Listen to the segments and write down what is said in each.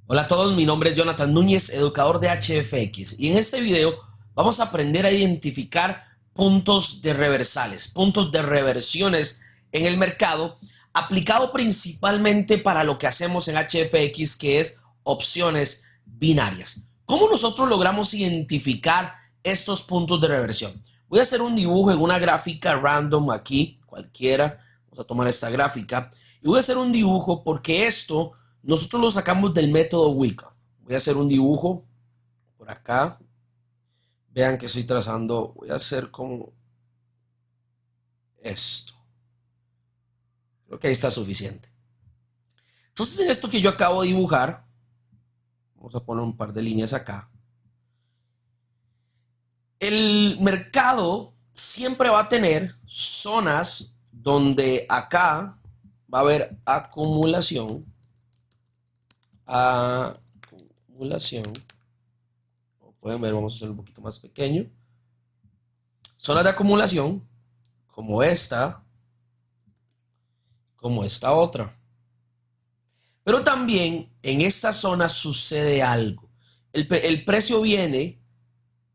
Hola a todos, mi nombre es Jonathan Núñez, educador de HFX, y en este video vamos a aprender a identificar puntos de reversales, puntos de reversiones en el mercado, aplicado principalmente para lo que hacemos en HFX, que es opciones binarias. ¿Cómo nosotros logramos identificar estos puntos de reversión? Voy a hacer un dibujo en una gráfica random aquí, cualquiera. Vamos a tomar esta gráfica y voy a hacer un dibujo porque esto nosotros lo sacamos del método Wyckoff. Voy a hacer un dibujo por acá. Vean que estoy trazando. Voy a hacer como esto. Creo que ahí está suficiente. Entonces, en esto que yo acabo de dibujar, vamos a poner un par de líneas acá. El mercado siempre va a tener zonas donde acá va a haber acumulación. Como pueden ver, vamos a hacerlo un poquito más pequeño. Zonas de acumulación como esta otra. Pero también en esta zona sucede algo. El precio viene,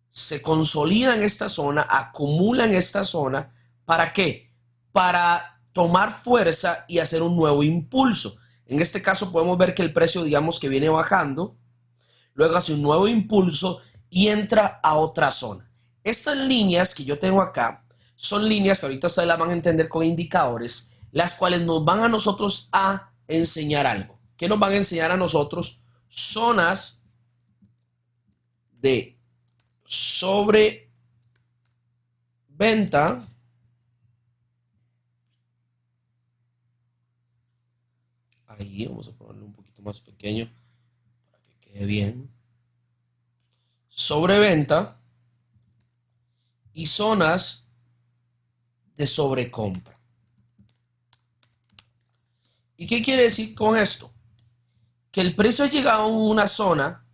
se consolida en esta zona, acumula en esta zona. ¿Para qué? Para tomar fuerza y hacer un nuevo impulso. En este caso podemos ver que el precio, digamos que viene bajando, luego hace un nuevo impulso y entra a otra zona. Estas líneas que yo tengo acá son líneas que ahorita ustedes las van a entender con indicadores, las cuales nos van a nosotros a enseñar algo. ¿Qué nos van a enseñar a nosotros? Zonas de sobreventa ahí vamos a ponerlo un poquito más pequeño para que quede bien. Sobreventa y zonas de sobrecompra. ¿Y qué quiere decir con esto? Que el precio ha llegado a una zona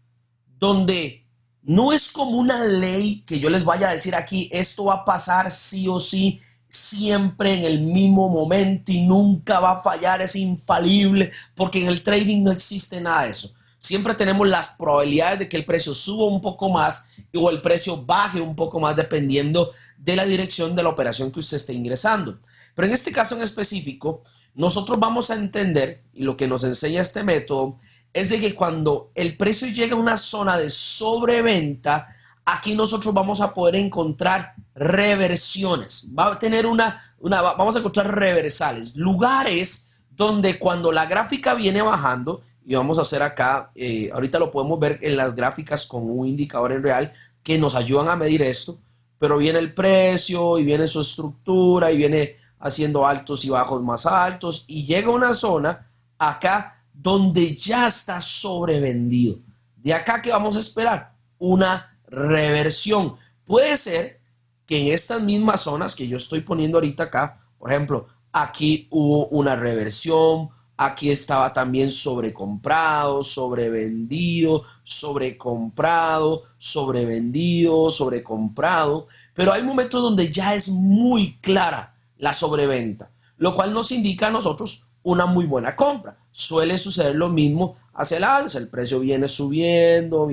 donde no es como una ley que yo les vaya a decir aquí, esto va a pasar sí o sí, siempre en el mismo momento y nunca va a fallar, es infalible, porque en el trading no existe nada de eso. Siempre tenemos las probabilidades de que el precio suba un poco más o el precio baje un poco más dependiendo de la dirección de la operación que usted esté ingresando. Pero en este caso en específico, nosotros vamos a entender, y lo que nos enseña este método, es de que cuando el precio llega a una zona de sobreventa, aquí nosotros vamos a poder encontrar reversiones. Va a tener vamos a encontrar reversales, lugares donde cuando la gráfica viene bajando, y vamos a hacer acá, ahorita lo podemos ver en las gráficas con un indicador en real que nos ayudan a medir esto, pero viene el precio y viene su estructura y viene haciendo altos y bajos más altos y llega a una zona acá donde ya está sobrevendido. De acá, ¿qué vamos a esperar? Una reversión. Puede ser que en estas mismas zonas que yo estoy poniendo ahorita acá, por ejemplo, aquí hubo una reversión, aquí estaba también sobrecomprado, sobrevendido, sobrecomprado, sobrevendido, sobrecomprado, pero hay momentos donde ya es muy clara la sobreventa, lo cual nos indica a nosotros una muy buena compra. Suele suceder lo mismo hacia el alza, el precio viene subiendo,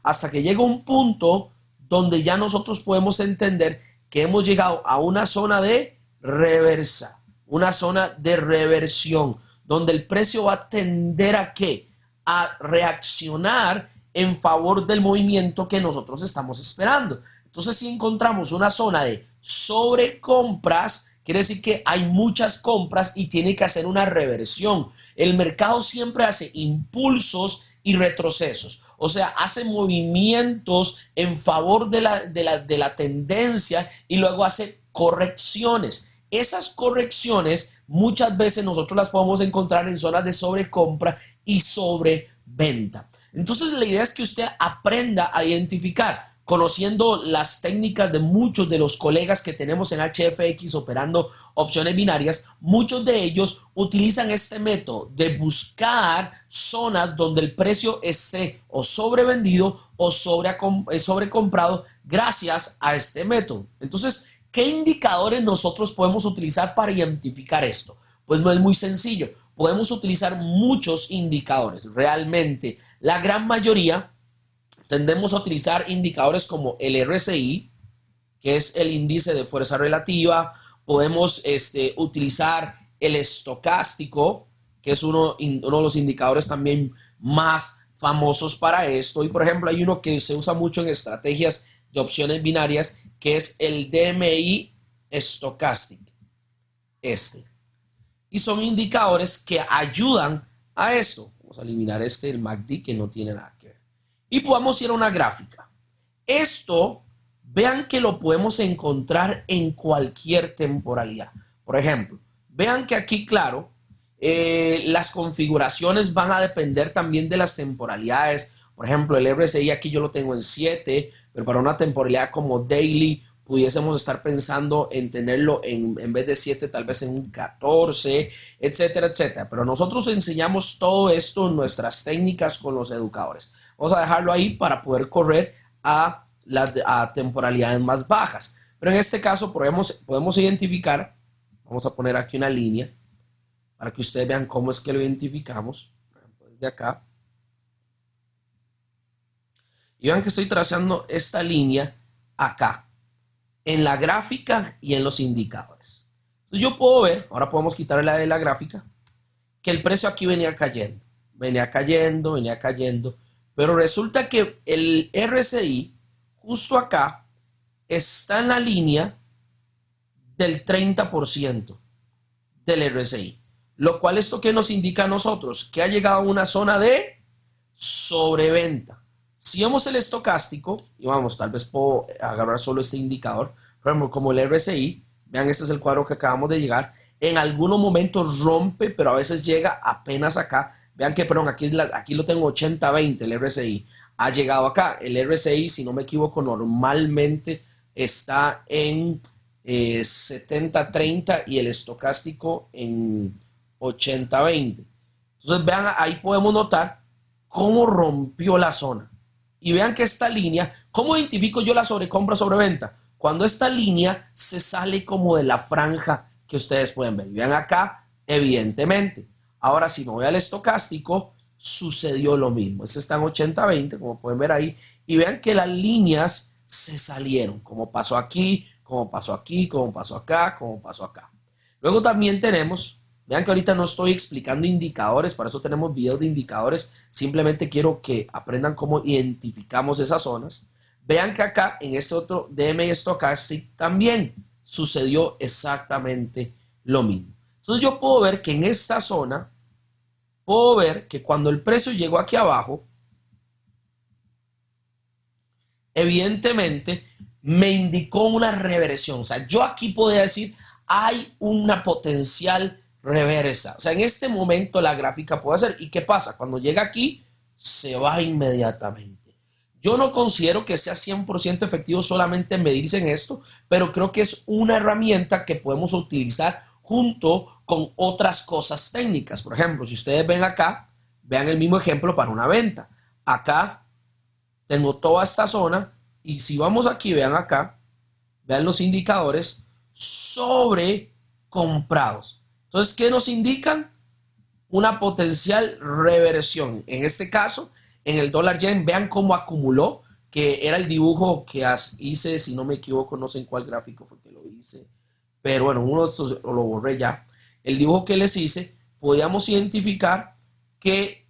hasta que llega un punto donde ya nosotros podemos entender que hemos llegado a una zona de reversa, una zona de reversión, donde el precio va a tender a ¿qué? A reaccionar en favor del movimiento que nosotros estamos esperando. Entonces, si encontramos una zona de sobrecompras, quiere decir que hay muchas compras y tiene que hacer una reversión. El mercado siempre hace impulsos y retrocesos. O sea, hace movimientos en favor de la tendencia y luego hace correcciones. Esas correcciones muchas veces nosotros las podemos encontrar en zonas de sobrecompra y sobreventa. Entonces la idea es que usted aprenda a identificar, conociendo las técnicas de muchos de los colegas que tenemos en HFX operando opciones binarias. Muchos de ellos utilizan este método de buscar zonas donde el precio esté o sobrevendido o sobrecomprado gracias a este método. Entonces, ¿qué indicadores nosotros podemos utilizar para identificar esto? Pues no es muy sencillo. podemos utilizar muchos indicadores. Realmente, la gran mayoría tendemos a utilizar indicadores como el RSI, que es el índice de fuerza relativa. Podemos utilizar el estocástico, que es uno de los indicadores también más famosos para esto. Y por ejemplo, hay uno que se usa mucho en estrategias de opciones binarias, que es el DMI Stochastic. Y son indicadores que ayudan a esto. Vamos a eliminar el MACD, que no tiene nada que ver. Y podemos ir a una gráfica. Esto, vean que lo podemos encontrar en cualquier temporalidad. Por ejemplo, vean que aquí, claro, las configuraciones van a depender también de las temporalidades. Por ejemplo, el RSI aquí yo lo tengo en 7, pero para una temporalidad como daily pudiésemos estar pensando en tenerlo en vez de 7, tal vez en un 14, etcétera, etcétera. Pero nosotros enseñamos todo esto en nuestras técnicas con los educadores. Vamos a dejarlo ahí para poder correr a temporalidades más bajas. Pero en este caso podemos identificar, vamos a poner aquí una línea para que ustedes vean cómo es que lo identificamos. Por ejemplo, desde acá. Y vean que estoy trazando esta línea acá, en la gráfica y en los indicadores. Entonces yo puedo ver, ahora podemos quitarle la de la gráfica, que el precio aquí venía cayendo, pero resulta que el RSI justo acá está en la línea del 30% del RSI, lo cual esto que nos indica a nosotros que ha llegado a una zona de sobreventa. Si vemos el estocástico, y vamos, tal vez puedo agarrar solo este indicador, por ejemplo, como el RSI, vean, este es el cuadro que acabamos de llegar, en algunos momentos rompe, pero a veces llega apenas acá. Vean que, perdón, aquí lo tengo 80-20, el RSI, ha llegado acá. El RSI, si no me equivoco, normalmente está en 70-30 y el estocástico en 80-20. Entonces, vean, ahí podemos notar cómo rompió la zona. Y vean que esta línea, ¿cómo identifico yo la sobrecompra, sobreventa? Cuando esta línea se sale como de la franja que ustedes pueden ver. Y vean acá, evidentemente. Ahora, si me voy al estocástico, sucedió lo mismo. Este está en 80-20, como pueden ver ahí. Y vean que las líneas se salieron, como pasó aquí, como pasó aquí, como pasó acá, como pasó acá. Luego también tenemos, vean que ahorita no estoy explicando indicadores, para eso tenemos videos de indicadores. Simplemente quiero que aprendan cómo identificamos esas zonas. Vean que acá en este otro DMI Stochastic también sucedió exactamente lo mismo. Entonces yo puedo ver que en esta zona, puedo ver que cuando el precio llegó aquí abajo, evidentemente me indicó una reversión. O sea, yo aquí podría decir, hay una potencial reversa. O sea, en este momento la gráfica puede hacer. ¿Y qué pasa? Cuando llega aquí, se va inmediatamente. Yo no considero que sea 100% efectivo solamente medirse en esto, pero creo que es una herramienta que podemos utilizar junto con otras cosas técnicas. Por ejemplo, si ustedes ven acá, vean el mismo ejemplo para una venta. Acá tengo toda esta zona y si vamos aquí, vean acá, vean los indicadores sobre comprados. Entonces, ¿qué nos indican? Una potencial reversión. En este caso, en el dólar yen, vean cómo acumuló, que era el dibujo que hice, si no me equivoco, no sé en cuál gráfico fue que lo hice, pero bueno, uno de estos lo borré ya. El dibujo que les hice, podíamos identificar que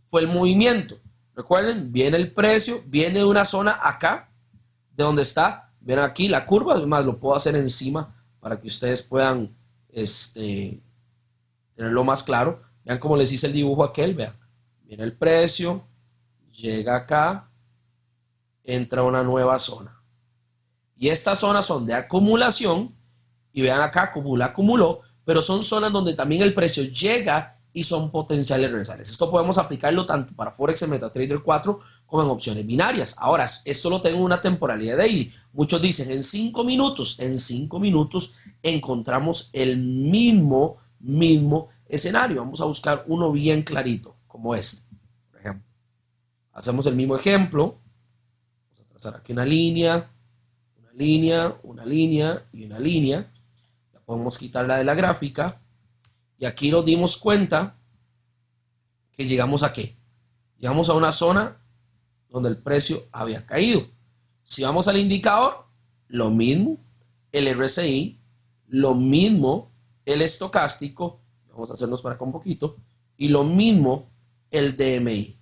fue el movimiento. Recuerden, viene el precio, viene de una zona acá, de donde está, ven aquí la curva, además lo puedo hacer encima para que ustedes puedan tenerlo más claro. Vean cómo les hice el dibujo aquel, vean, viene el precio, llega acá, entra a una nueva zona. Y estas zonas son de acumulación, y vean acá, acumuló, pero son zonas donde también el precio llega y son potenciales reversales. Esto podemos aplicarlo tanto para Forex en MetaTrader 4 como en opciones binarias. Ahora, esto lo tengo en una temporalidad daily. Muchos dicen en 5 minutos. En 5 minutos encontramos el mismo escenario. Vamos a buscar uno bien clarito, como este. Por ejemplo, hacemos el mismo ejemplo. Vamos a trazar aquí una línea y una línea. Ya podemos quitarla de la gráfica. Y aquí nos dimos cuenta que llegamos a ¿qué? Llegamos a una zona donde el precio había caído. Si vamos al indicador, lo mismo, el RSI, lo mismo, el estocástico, vamos a hacernos para acá un poquito, y lo mismo el DMI.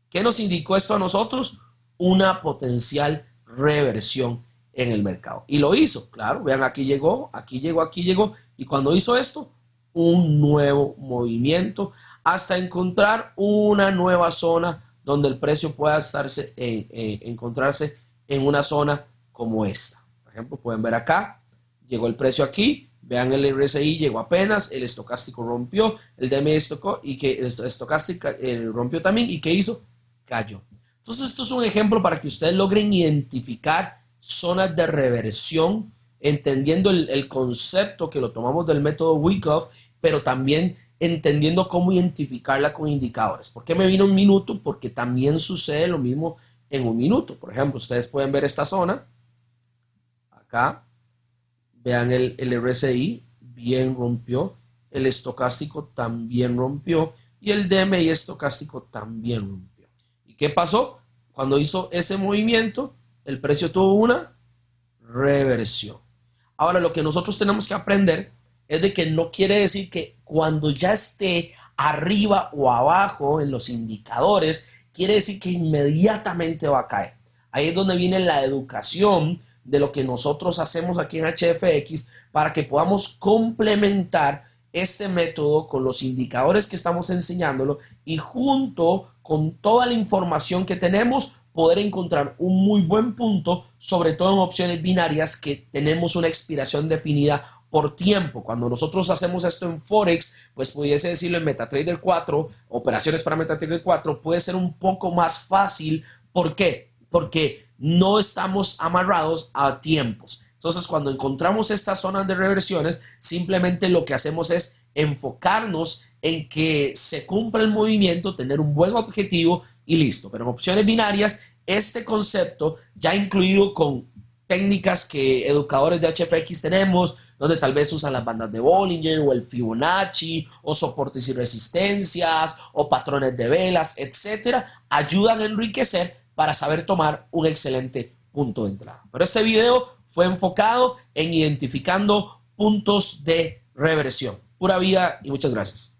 ¿Qué nos indicó esto a nosotros? Una potencial reversión en el mercado. Y lo hizo, claro, vean, aquí llegó, aquí llegó, aquí llegó, y cuando hizo esto, un nuevo movimiento hasta encontrar una nueva zona donde el precio pueda encontrarse en una zona como esta. Por ejemplo, pueden ver acá, llegó el precio aquí, vean el RSI llegó apenas, el estocástico rompió, el DMI y que el estocástico rompió también, y ¿qué hizo? Cayó. Entonces esto es un ejemplo para que ustedes logren identificar zonas de reversión, entendiendo el concepto que lo tomamos del método Wyckoff, pero también entendiendo cómo identificarla con indicadores. ¿Por qué me vino un minuto? Porque también sucede lo mismo en un minuto. Por ejemplo, ustedes pueden ver esta zona, acá, vean el RSI, bien rompió, el estocástico también rompió, y el DMI estocástico también rompió. ¿Y qué pasó? Cuando hizo ese movimiento, el precio tuvo una reversión. Ahora, lo que nosotros tenemos que aprender es de que no quiere decir que cuando ya esté arriba o abajo en los indicadores, quiere decir que inmediatamente va a caer. Ahí es donde viene la educación de lo que nosotros hacemos aquí en HFX para que podamos complementar este método con los indicadores que estamos enseñándolo y junto con toda la información que tenemos poder encontrar un muy buen punto, sobre todo en opciones binarias que tenemos una expiración definida por tiempo. Cuando nosotros hacemos esto en Forex, pues pudiese decirlo en MetaTrader 4, operaciones para MetaTrader 4, puede ser un poco más fácil. ¿Por qué? Porque no estamos amarrados a tiempos. Entonces, cuando encontramos estas zonas de reversiones, simplemente lo que hacemos es enfocarnos en que se cumpla el movimiento, tener un buen objetivo y listo. Pero en opciones binarias, este concepto ya incluido con técnicas que educadores de HFX tenemos, donde tal vez usan las bandas de Bollinger o el Fibonacci o soportes y resistencias o patrones de velas, etcétera, ayudan a enriquecer para saber tomar un excelente punto de entrada. Pero este video fue enfocado en identificando puntos de reversión. Pura vida y muchas gracias.